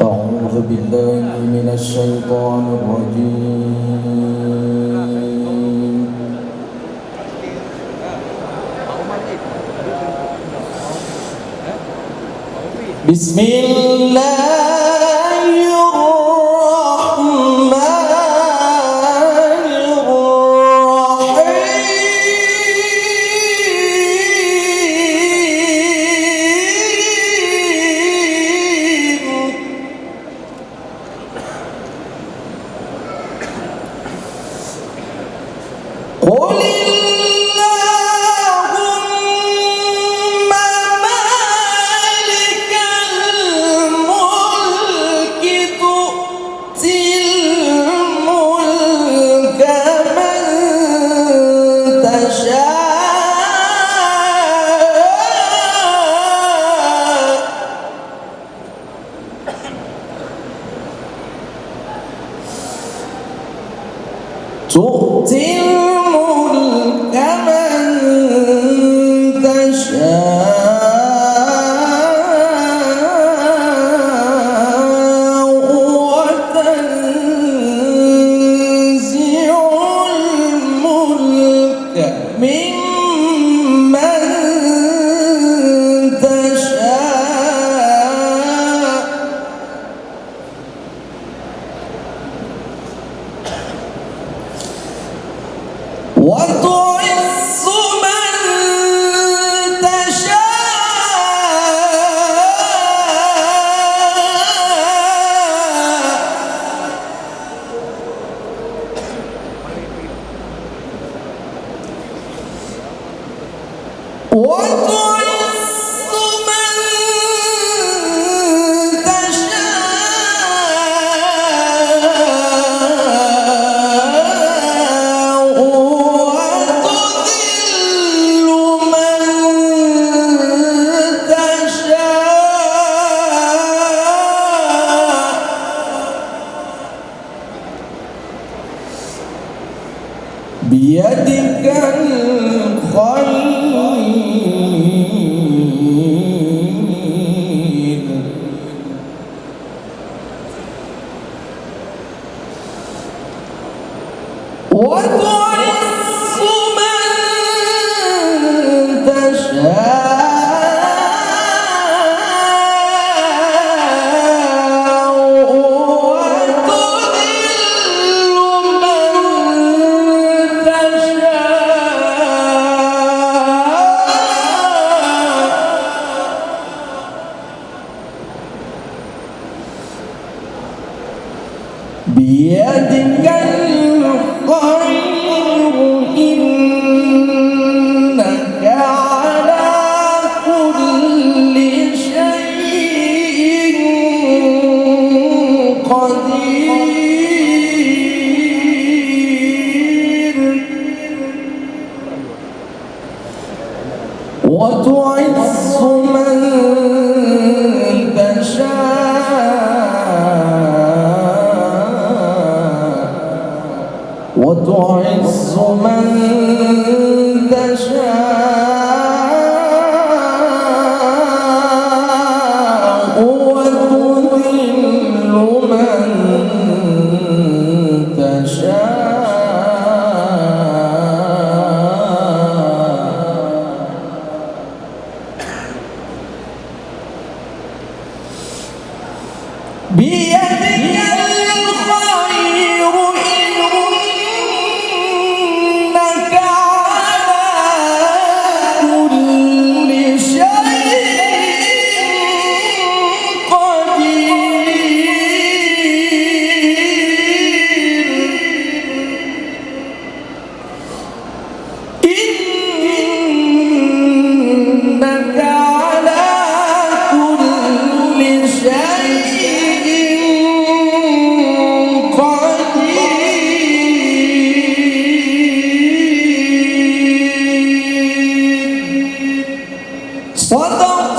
أعوذ بالله من الشيطان الرجيم. بسم الله الرحمن قل اللهم مالك الملك تؤتي الملك من تشاء تؤتي الملك من تشاء وتنزع الملك ممن تشاء وتعز من تشاء وتعز من تشاء وتذل من تشاء بيدك الخير وتعز من تشاء وتذل من بيدك الخير إنك على كل شيء قدير وتعز من تشاء وتعز من تشاء وتذل من تشاء بيدك الخير إنك على كل شيء قدير إنك على كل شيء قدير صدق